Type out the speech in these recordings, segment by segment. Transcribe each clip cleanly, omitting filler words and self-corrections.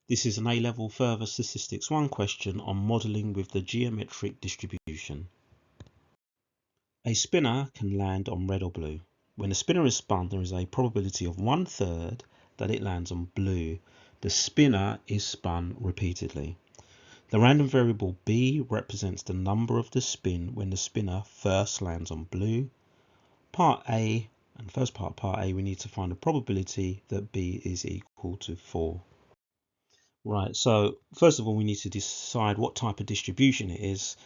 This is an A-level further statistics 1 question on modelling with the geometric distribution. A spinner can land on red or blue. When the spinner is spun, there is a probability of 1/3 that it lands on blue. The spinner is spun repeatedly. The random variable B represents the number of the spin when the spinner first lands on blue. Part A, and first part A, we need to find the probability that B is equal to 4. Right, so first of all, we need to decide what type of distribution it is,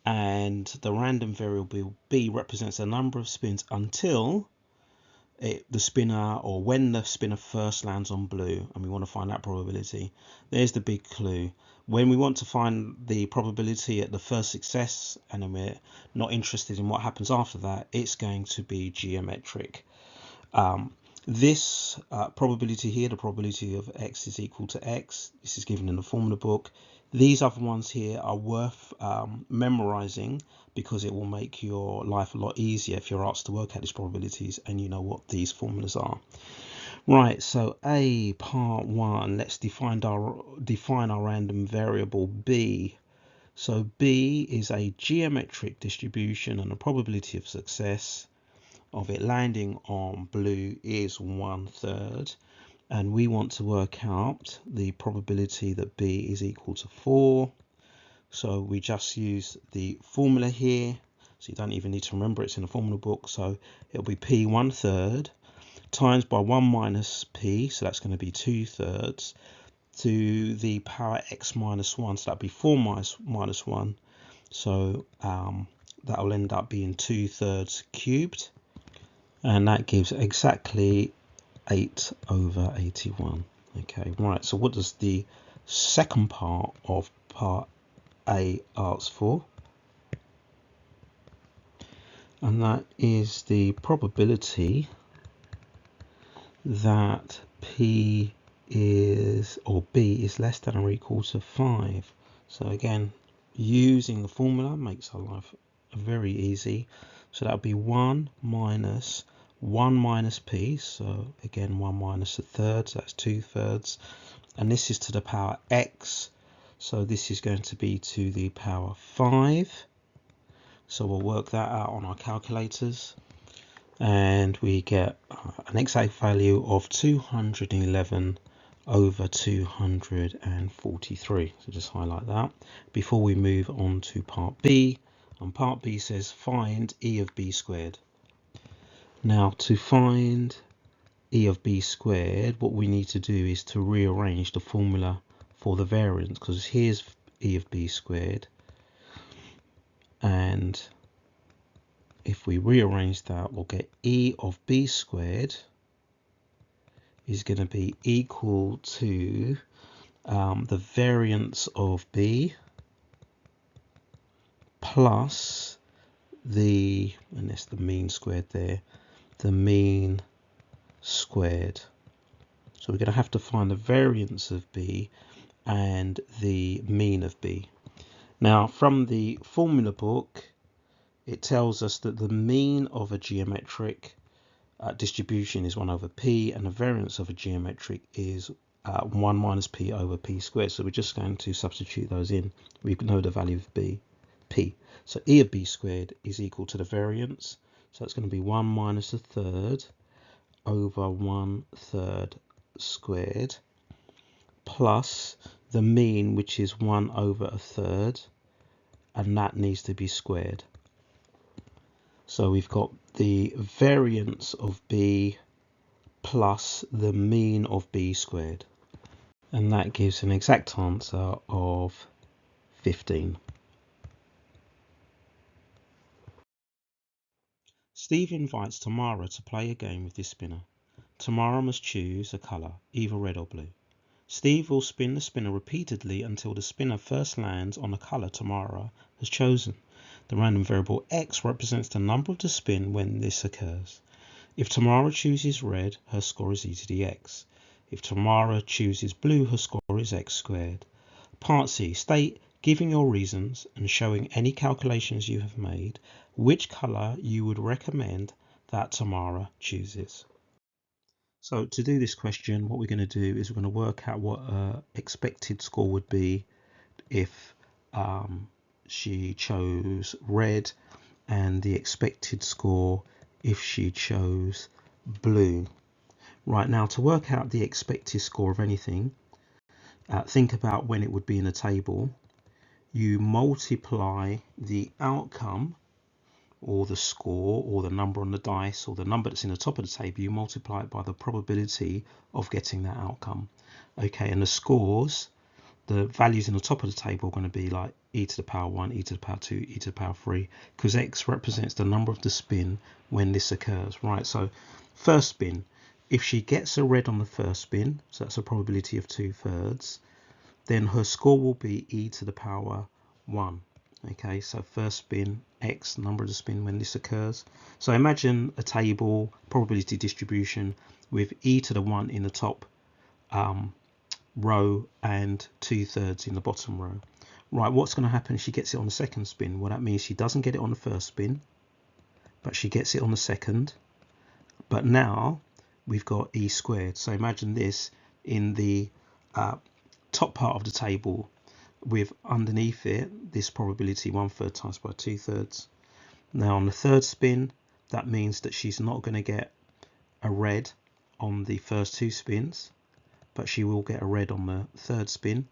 and the random variable B represents the number of spins until the spinner, or when the spinner first lands on blue, and we want to find that probability. There's the big clue. When we want to find the probability at the first success, and then we're not interested in what happens after that, it's going to be geometric. This probability here, the probability of x is equal to x, this is given in the formula book. These other ones here are worth memorizing, because it will make your life a lot easier if you're asked to work out these probabilities and you know what these formulas are. Right, so A, part 1, let's define our random variable B. So B is a geometric distribution, and the probability of success of it landing on blue is 1/3, and we want to work out the probability that B is equal to 4. So we just use the formula here, so you don't even need to remember it's in the formula book. So it'll be P 1/3 times by 1 minus P, so that's going to be 2/3, to the power x minus 1, so that'll be 4 minus 1, so that'll end up being 2/3 cubed, and that gives exactly 8/81. Okay, right, so what does the second part of part A ask for? And that is the probability that P is, or B is less than or equal to 5. So again, using the formula makes our life very easy. So that would be 1 minus 1 minus P, so again 1 minus 1/3, so that's 2/3, and this is to the power x, so this is going to be to the power 5. So we'll work that out on our calculators, and we get an exact value of 211/243. So just highlight that before we move on to part B. And part B says find E of B squared. Now, to find E of B squared, what we need to do is to rearrange the formula for the variance, because here's E of B squared, and if we rearrange that, we'll get E of B squared is going to be equal to the variance of B plus the, and that's the mean squared there, the mean squared. So we're going to have to find the variance of B and the mean of B. Now, from the formula book, it tells us that the mean of a geometric distribution is 1/P, and the variance of a geometric is 1 minus P over P squared. So we're just going to substitute those in. We know the value of B, P. So E of B squared is equal to the variance. So it's going to be 1 minus 1/3 over 1/3 squared, plus the mean, which is 1/3, and that needs to be squared. So we've got the variance of B plus the mean of B squared, and that gives an exact answer of 15. Steve invites Tamara to play a game with this spinner. Tamara must choose a colour, either red or blue. Steve will spin the spinner repeatedly until the spinner first lands on the colour Tamara has chosen. The random variable x represents the number of the spin when this occurs. If Tamara chooses red, her score is e to the x. If Tamara chooses blue, her score is x squared. Part C. State, giving your reasons and showing any calculations you have made, which colour you would recommend that Tamara chooses. So to do this question, what we're going to do is we're going to work out what expected score would be if she chose red, and the expected score if she chose blue. Right, now to work out the expected score of anything, think about when it would be in a table. You multiply the outcome, or the score, or the number on the dice, or the number that's in the top of the table, you multiply it by the probability of getting that outcome. Okay, and the scores, the values in the top of the table are going to be like e to the power 1, e to the power 2, e to the power 3, because x represents the number of the spin when this occurs. Right, so first spin, if she gets a red on the first spin, so that's a probability of 2/3, then her score will be e to the power 1. Okay, so first spin, x, number of the spin when this occurs. So imagine a table, probability distribution, with e to the 1 in the top row and 2/3 in the bottom row. Right, what's going to happen if she gets it on the second spin? Well, that means she doesn't get it on the first spin, but she gets it on the second. But now we've got e squared. So imagine this in the top part of the table, with underneath it this probability 1/3 times by 2/3. Now on the third spin, that means that she's not going to get a red on the first two spins, but she will get a red on the third spin,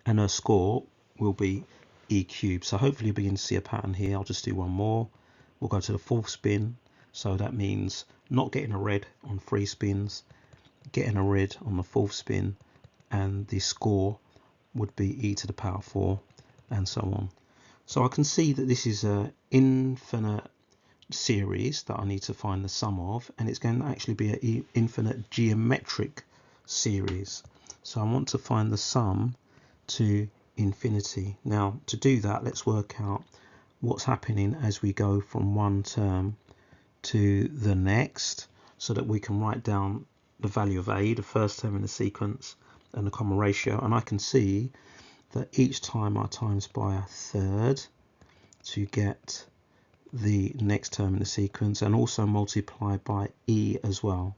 and her score will be e cubed. So hopefully you begin to see a pattern here. I'll just do one more. We'll go to the fourth spin. So that means not getting a red on 3 spins, getting a red on the fourth spin, and the score would be e to the power 4, and so on. So I can see that this is an infinite series that I need to find the sum of, and it's going to actually be an infinite geometric series. So I want to find the sum to infinity. Now to do that, let's work out what's happening as we go from one term to the next, so that we can write down the value of a, the first term in the sequence, and the common ratio. And I can see that each time I times by 1/3 to get the next term in the sequence, and also multiply by e as well.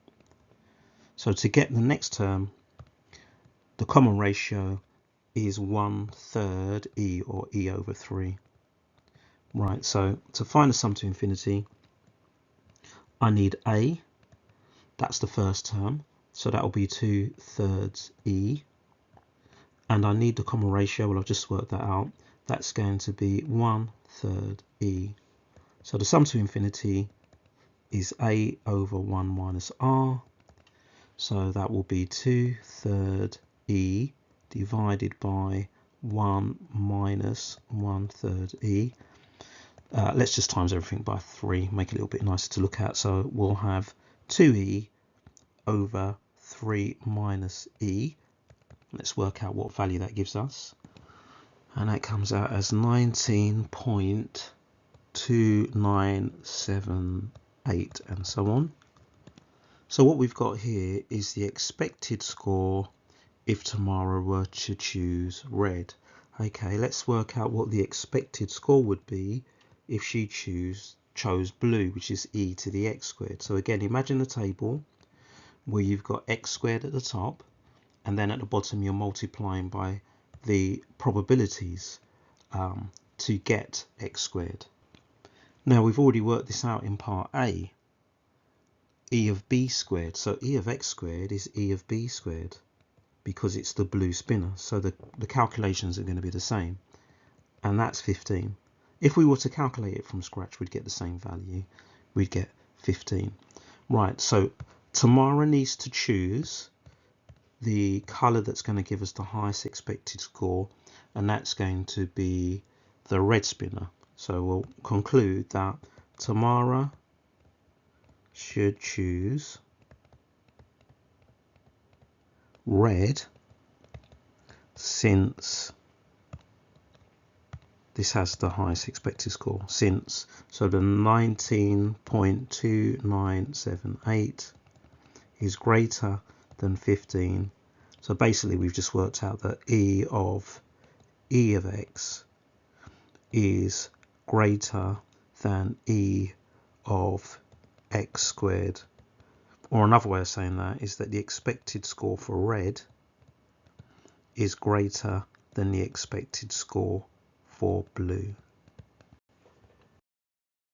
So to get the next term, the common ratio is 1/3 e, or e over 3. Right, so to find the sum to infinity, I need a, that's the first term, so that will be 2/3 e, and I need the common ratio. Well, I've just worked that out. That's going to be 1/3 e. So the sum to infinity is a over 1 minus r, so that will be 2/3 e divided by 1 minus 1/3 e. Let's just times everything by 3, make it a little bit nicer to look at. So we'll have 2e over 3 minus e. Let's work out what value that gives us, and that comes out as 19.2978, and so on. So what we've got here is the expected score if Tamara were to choose red. Okay, let's work out what the expected score would be if she chose blue, which is e to the x squared. So again, imagine a table where you've got x squared at the top, and then at the bottom you're multiplying by the probabilities to get x squared. Now we've already worked this out in part A, e of b squared. So e of x squared is e of b squared, because it's the blue spinner. So the calculations are going to be the same, and that's 15. If we were to calculate it from scratch, we'd get the same value. We'd get 15. Right, so Tamara needs to choose the color that's going to give us the highest expected score, and that's going to be the red spinner. So we'll conclude that Tamara should choose red, since this has the highest expected score, since, so the 19.2978 is greater than 15. So basically we've just worked out that e of x is greater than e of x squared, Or another way of saying that is that the expected score for red is greater than the expected score for blue.